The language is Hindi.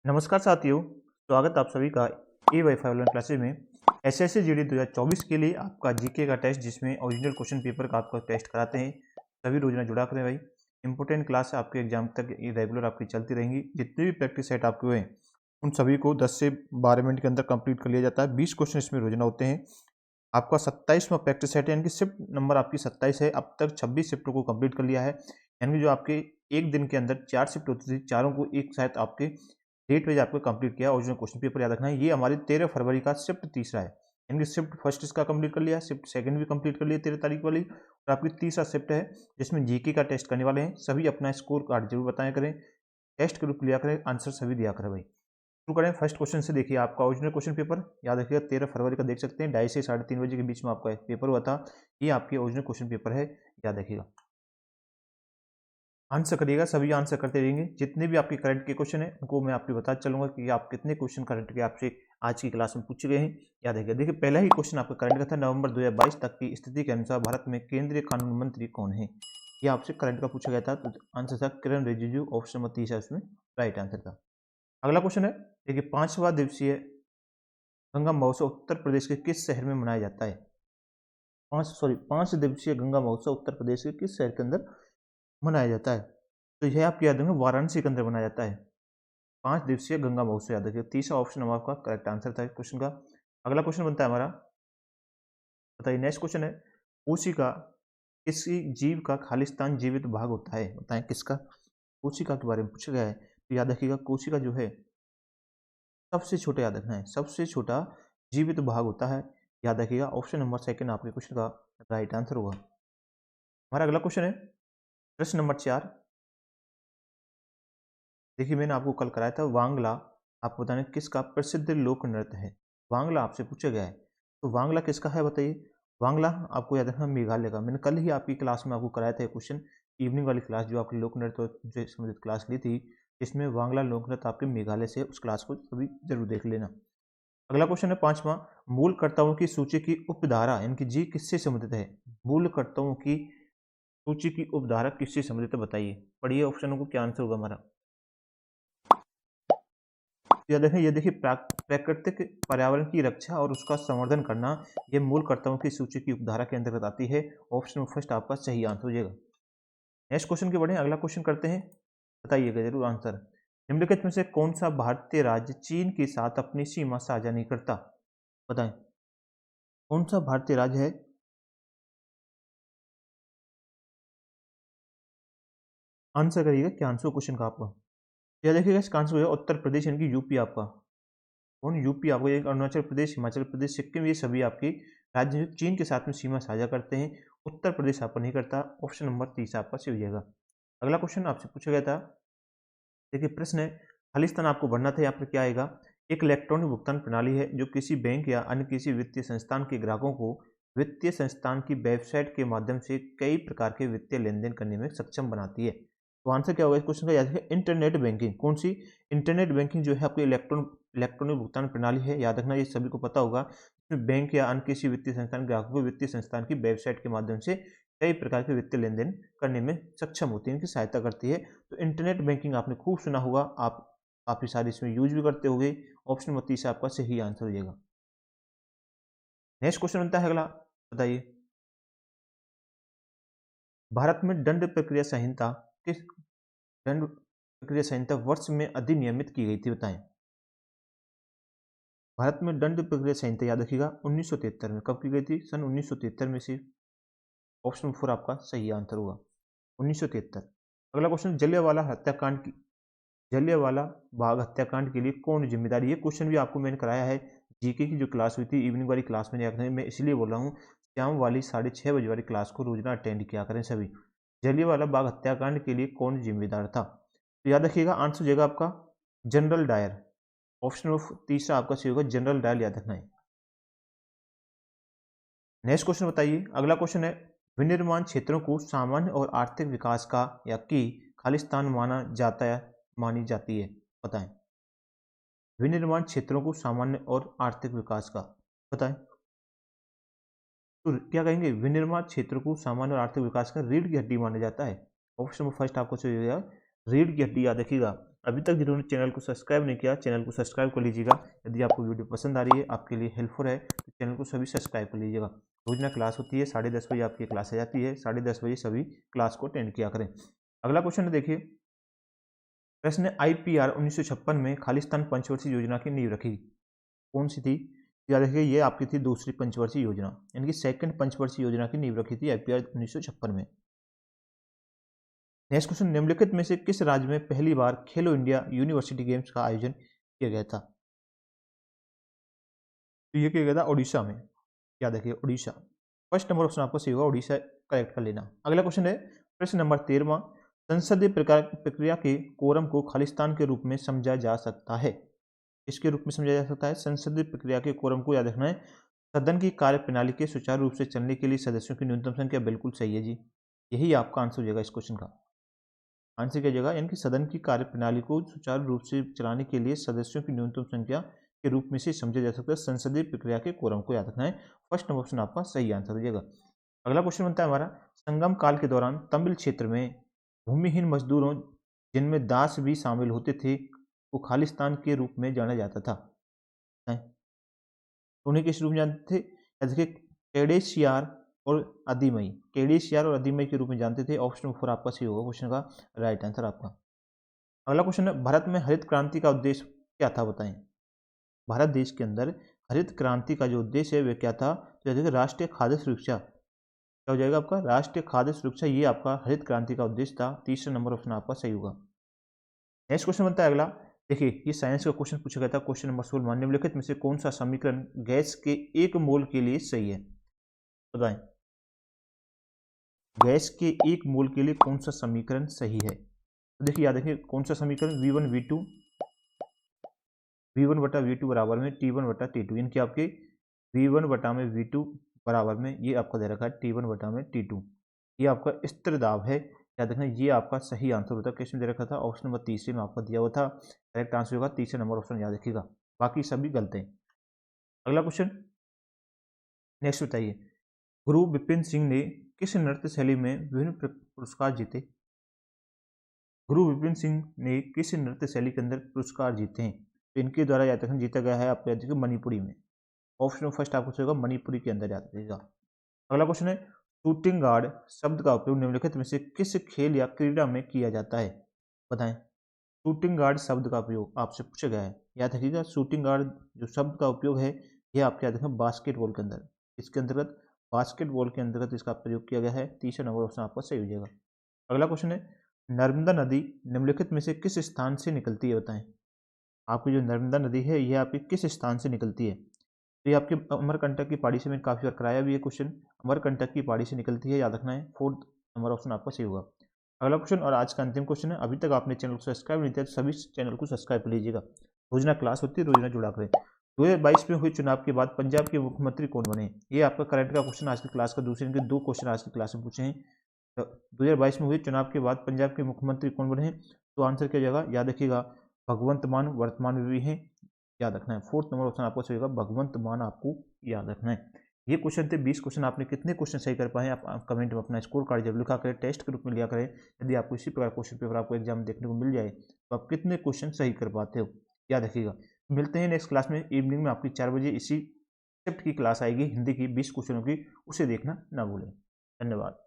नमस्कार साथियों, स्वागत आप सभी का ए वाई फाई ऑनलाइन क्लासेज में। एसएससी जीडी 2024 के लिए आपका जीके का टेस्ट, जिसमें ओरिजिनल क्वेश्चन पेपर का आपका टेस्ट कराते हैं, सभी रोजाना जुड़ा करें भाई। इंपॉर्टेंट क्लास आपके एग्जाम तक ये रेगुलर आपकी चलती रहेंगी। जितने भी प्रैक्टिस सेट आपके हुए हैं उन सभी को 10 से 12 मिनट के अंदर कंप्लीट कर लिया जाता है। 20 क्वेश्चन इसमें रोजाना होते हैं। आपका 27वां प्रैक्टिस सेट है, यानी कि शिफ्ट नंबर आपकी 27 है। अब तक 26 शिफ्टों को कंप्लीट कर लिया है, यानी कि जो आपके एक दिन के अंदर 4 शिफ्ट होती थी, चारों को एक साथ आपके डेट वाइज आपको कंप्लीट किया। ओरिजिनल क्वेश्चन पेपर याद रखना है। ये हमारी 13 फरवरी का शिफ्ट तीसरा है, यानी कि शिफ्ट फर्स्ट इसका कंप्लीट कर लिया, शिफ्ट सेकंड भी कंप्लीट कर लिया 13 तारीख वाली, और आपकी तीसरा शिफ्ट है जिसमें जीके का टेस्ट करने वाले हैं। सभी अपना स्कोर कार्ड जरूर बताया करें, टेस्ट के रूप लिया करें, आंसर सभी दिया करें भाई। शुरू करें फर्स्ट क्वेश्चन से। देखिए, आपका ओरिजिनल क्वेश्चन पेपर याद रखिएगा 13 फरवरी का देख सकते हैं, 2:30 से 3:30 बजे के बीच में आपका पेपर हुआ था। ये आपके ओरिजिनल क्वेश्चन पेपर है, याद रखिएगा। आंसर करिएगा, सभी आंसर करते रहेंगे। जितने भी आपके करंट के क्वेश्चन है उनको मैं आपको बताते चलूंगा कि आप कितने क्वेश्चन करंट के आपसे आज की क्लास में पूछे गए हैं, याद रखिएगा। देखिए, पहला ही क्वेश्चन आपका करंट का था, नवंबर 2022 तक की स्थिति के अनुसार भारत में केंद्रीय कानून मंत्री कौन है। ये आपसे करंट का पूछा गया था, तो आंसर था किरण रिजिजू। ऑप्शन नंबर 30 उसमें राइट आंसर था। अगला क्वेश्चन है, देखिए, 5वां दिवसीय गंगा महोत्सव उत्तर प्रदेश के किस शहर में मनाया जाता है। 5 दिवसीय गंगा महोत्सव उत्तर प्रदेश के किस शहर के अंदर मनाया जाता है। तो यह आपको याद रखेंगे, वाराणसी के अंदर मनाया जाता है 5 दिवसीय गंगा महोत्सव, याद रखिए। तीसरा ऑप्शन हमारा आपका करेक्ट आंसर था इस क्वेश्चन का। अगला क्वेश्चन बनता है हमारा, बताइए नेक्स्ट क्वेश्चन है, कोशिका किसी जीव का खालिस्तान जीवित भाग होता है, बताएं किसका। कोशिका के बारे में पूछा गया है, तो याद रखिएगा कोशिका जो है सबसे छोटा, याद रखना है, सबसे छोटा जीवित भाग होता है, याद रखिएगा। ऑप्शन नंबर सेकंड आपके क्वेश्चन का राइट आंसर होगा। हमारा अगला क्वेश्चन है, प्रश्न नंबर 4। देखिए, मैंने आपको कल कराया था वांगला, आपको बताने किसका प्रसिद्ध लोक नृत्य है। वांगला आपसे पूछा गया है, तो वांगला किसका है बताइए। वांगला आपको याद रखना मेघालय का। मैंने कल ही आपकी क्लास में आपको कराया था क्वेश्चन, इवनिंग वाली क्लास जो आपकी लोक नृत्य से संबंधित क्लास ली थी, इसमें वांगला लोक नृत्य आपके मेघालय से, उस क्लास को अभी जरूर देख लेना। अगला क्वेश्चन है 5वां, मूलकर्ताओं की सूची की उपधारा यानी कि जी किससे संबंधित है। मूलकर्ताओं की सूची की उपधारा किससे संबंधित है, बताइए। पढ़िए ऑप्शनों को, क्या आंसर होगा हमारा। ये देखिए, प्राकृतिक पर्यावरण की रक्षा और उसका संवर्धन करना, ये मूल कर्तव्यों की सूची की उपधारा के अंतर्गत आती है। ऑप्शन फर्स्ट आपका सही आंसर हो जाएगा। नेक्स्ट क्वेश्चन के बढ़े, अगला क्वेश्चन करते हैं, बताइएगा जरूर आंसर। निम्नलिखित में से कौन सा भारतीय राज्य चीन के साथ अपनी सीमा साझा नहीं करता, बताएं कौन सा भारतीय राज्य है। आंसर करिएगा, क्या आंसर क्वेश्चन का आपका। यह देखिएगा, इसका आंसर हो जाएगा उत्तर प्रदेश यानी कि यूपी आपका। कौन, यूपी आपको, एक अरुणाचल प्रदेश, हिमाचल प्रदेश, सिक्किम, ये सभी आपके राज्य चीन के साथ में सीमा साझा करते हैं। उत्तर प्रदेश आपको नहीं करता। ऑप्शन नंबर 30 आपका सही हो जाएगा। अगला क्वेश्चन आपसे पूछा गया था, देखिए प्रश्न है, खालिस्तान आपको भरना था। यहाँ पर क्या आएगा, एक इलेक्ट्रॉनिक भुगतान प्रणाली है जो किसी बैंक या अन्य किसी वित्तीय संस्थान के ग्राहकों को वित्तीय संस्थान की वेबसाइट के माध्यम से कई प्रकार के वित्तीय लेन देन करने में सक्षम बनाती है। तो आंसर क्या होगा इस क्वेश्चन का, याद रखिए इंटरनेट बैंकिंग। कौन सी, इंटरनेट बैंकिंग जो है आपकी इलेक्ट्रॉनिक भुगतान प्रणाली है, याद रखना, ये सभी को पता होगा। इसमें बैंक या अन्य किसी वित्तीय संस्थान ग्राहकों को वित्तीय संस्थान की वेबसाइट के माध्यम से कई प्रकार के वित्तीय लेन देन करने में सक्षम होती है, इनकी सहायता करती है। तो इंटरनेट बैंकिंग आपने खूब सुना होगा, आप काफी सारे इसमें यूज भी करते होंगे। ऑप्शन नंबर 30 आपका सही आंसर हो जाएगा। नेक्स्ट क्वेश्चन बनता है अगला, बताइए, भारत में दंड प्रक्रिया संहिता किस दंड प्रक्रिया संहिता वर्ष में अधिनियमित की गई थी, बताएं। भारत में दंड प्रक्रिया संहिता याद रखिएगा 1973 में। कब की गई थी, सन 1973 में से। ऑप्शन 4 आपका सही आंसर होगा, 1973। अगला क्वेश्चन, जलियांवाला बाग हत्याकांड के लिए कौन जिम्मेदारी। ये क्वेश्चन भी आपको मैंने कराया है, जीके की जो क्लास हुई थी, इवनिंग वाली क्लास में जाकर, मैं इसलिए बोल रहा हूँ शाम वाली 6:30 बजे वाली क्लास को रोजाना अटेंड किया करें सभी। जलियांवाला बाग हत्याकांड के लिए कौन जिम्मेदार था, तो याद रखिएगा आंसर हो जाएगा आपका जनरल डायर। ऑप्शन ऑफ तीसरा आपका सही होगा, जनरल डायर, याद रखना है। नेक्स्ट क्वेश्चन बताइए, अगला क्वेश्चन है, विनिर्माण क्षेत्रों को सामान्य और आर्थिक विकास का या की खालिस्तान माना जाता है, मानी जाती है, बताएं। विनिर्माण क्षेत्रों को सामान्य और आर्थिक विकास का, बताएं। तो क्या कहेंगे, विनिर्माण क्षेत्र को सामान्य और आर्थिक विकास का रीढ़ की हड्डी माना जाता है। ऑप्शन नंबर फर्स्ट आपको सही हो जाएगा, रीढ़ की हड्डी, याद रखिएगा। अभी तक जिन्होंने चैनल को सब्सक्राइब नहीं किया, चैनल को सब्सक्राइब कर लीजिएगा। यदि आपको वीडियो पसंद आ रही है, आपके लिए हेल्पफुल है, तो चैनल को सभी सब्सक्राइब कर लीजिएगा। रोजाना क्लास होती है, 10:30 बजे आपकी क्लास आ जाती है, 10:30 बजे सभी क्लास को अटेंड किया करें। अगला क्वेश्चन है, देखिए प्रश्न IPR 1956 में खालिस्तान पंचवर्षीय योजना की नींव रखी, कौन सी थी? याद रखिए, ये आपकी थी दूसरी पंचवर्षीय योजना, यानी कि सेकंड पंचवर्षीय योजना की नींव रखी थी IPR 1956 में। नेक्स्ट क्वेश्चन, निम्नलिखित में से किस राज्य में पहली बार खेलो इंडिया यूनिवर्सिटी गेम्स का आयोजन किया गया था? तो ये किया गया था उड़ीसा में। याद रखिए, उड़ीसा। फर्स्ट नंबर ऑप्शन आपको सही होगा, उड़ीसा करेक्ट कर लेना। अगला क्वेश्चन है प्रश्न नंबर 13वां, संसदीय प्रक्रिया के कोरम को खालिस्तान के रूप में समझा जा सकता है? इसके रूप में समझा जा सकता है संसदीय प्रक्रिया के कोरम को, याद रखना है सदन की कार्य प्रणाली के सुचारू रूप से चलने के लिए सदस्यों की न्यूनतम संख्या। बिल्कुल सही है जी, यही आपका आंसर हो जाएगा इस क्वेश्चन का। आंसर क्या जगह, यानी कि सदन की कार्य प्रणाली को सुचारू रूप से चलाने के लिए सदस्यों की न्यूनतम संख्या के रूप में से समझा जा सकता है संसदीय प्रक्रिया के कोरम को। याद रखना है फर्स्ट नंबर ऑप्शन आपका सही आंसर हो जाएगा। अगला क्वेश्चन बनता है हमारा, संगम काल के दौरान तमिल क्षेत्र में भूमिहीन मजदूरों, जिनमें दास भी शामिल होते थे, को खालिस्तान के रूप में जाना जाता था। उन्हें किस रूप में जानते थे? देखिए, केडेशियार और अधिमई, केडेशियार और अधिमई के रूप में जानते थे। ऑप्शन 4 आपका सही होगा क्वेश्चन का राइट आंसर आपका। अगला क्वेश्चन है, भारत में हरित क्रांति का उद्देश्य क्या था, बताएं। भारत देश के अंदर हरित क्रांति का जो उद्देश्य है वह क्या था? तो देखिए, राष्ट्रीय खाद्य सुरक्षा। क्या हो जाएगा आपका? राष्ट्रीय खाद्य सुरक्षा, ये आपका हरित क्रांति का उद्देश्य था। तीसरा नंबर ऑप्शन आपका सही होगा। नेक्स्ट क्वेश्चन बनता है अगला, देखिए ये साइंस का क्वेश्चन पूछा गया था। क्वेश्चन नंबर 16, निम्नलिखित में से कौन सा समीकरण गैस के 1 मोल के लिए सही है, बताएं। गैस के 1 मोल के लिए कौन सा समीकरण सही है? तो देखिए, याद रखिए कौन सा समीकरण, V1 बटा V2 बराबर में T1 बटा T2, इनके आपके V1 बटा में V2 बराबर में ये आपका दे रखा है T1 बटा में T2। ये आपका स्थिर दाब है। याद रखना, ये आपका सही आंसर होता है। क्वेश्चन दे रखा था ऑप्शन नंबर तीसरे में आपका दिया हुआ था, करेक्ट आंसर होगा तीसरा नंबर ऑप्शन, याद रखिएगा, बाकी सभी गलत हैं। अगला क्वेश्चन नेक्स्ट बताइए, गुरु विपिन सिंह ने किस नृत्य शैली में विभिन्न पुरस्कार जीते? गुरु विपिन सिंह ने किस नृत्य शैली के अंदर पुरस्कार जीते हैं? तो इनके द्वारा याद रखना जीता गया है आपको, याद रखिए मणिपुरी में। ऑप्शन फर्स्ट आपको होगा मणिपुरी के अंदर, याद रखिएगा। अगला क्वेश्चन है, शूटिंग गार्ड शब्द का उपयोग निम्नलिखित में से किस खेल या क्रीड़ा में किया जाता है, बताएं। शूटिंग गार्ड शब्द का उपयोग आपसे पूछा गया है, याद रखिएगा। शूटिंग गार्ड जो शब्द का उपयोग है, यह आपके याद रखें बास्केटबॉल के अंदर, इसके अंतर्गत बास्केटबॉल के अंतर्गत इसका प्रयोग किया गया है। तीसरा नंबर ऑप्शन आपका सही हो जाएगा। अगला क्वेश्चन है, नर्मदा नदी निम्नलिखित में से किस स्थान से निकलती है, बताएं। आपकी जो नर्मदा नदी है, यह आपकी किस स्थान से निकलती है? तो ये आपके अमरकंटक की पहाड़ी से, मैंने काफ़ी बार कराया भी ये क्वेश्चन, अमरकंटक की पहाड़ी से निकलती है, याद रखना है। फोर्थ नंबर ऑप्शन आपका सही होगा। अगला क्वेश्चन और आज का अंतिम क्वेश्चन है, अभी तक आपने चैनल को सब्सक्राइब नहीं किया तो सभी चैनल को सब्सक्राइब कर लीजिएगा। रोजाना क्लास होती है, रोजाना जुड़ा करें। 2022 में हुए चुनाव के बाद पंजाब के मुख्यमंत्री कौन बने? ये आपका करंट का क्वेश्चन आज की क्लास का दूसरे के 2 क्वेश्चन आज की क्लास में पूछे हैं। 2022 में हुए चुनाव के बाद पंजाब के मुख्यमंत्री कौन बने हैं? तो आंसर क्या जाएगा, याद रखिएगा भगवंत मान वर्तमान में भी हैं, याद रखना है। फोर्थ नंबर ऑप्शन आपको सही होगा, भगवंत मान आपको याद रखना है। ये क्वेश्चन थे 20 क्वेश्चन, आपने कितने क्वेश्चन सही कर पाए आप कमेंट में अपना स्कोर कार्ड जब लिखा करें, टेस्ट के रूप में लिया करें। यदि आपको इसी प्रकार क्वेश्चन पेपर आपको एग्जाम देखने को मिल जाए तो आप कितने क्वेश्चन सही कर पाते हो, याद रखिएगा। मिलते हैं नेक्स्ट क्लास में, इवनिंग में आपकी 4 बजे इसी शिफ्ट की क्लास आएगी हिंदी की 20 क्वेश्चनों की, उसे देखना ना भूलें। धन्यवाद।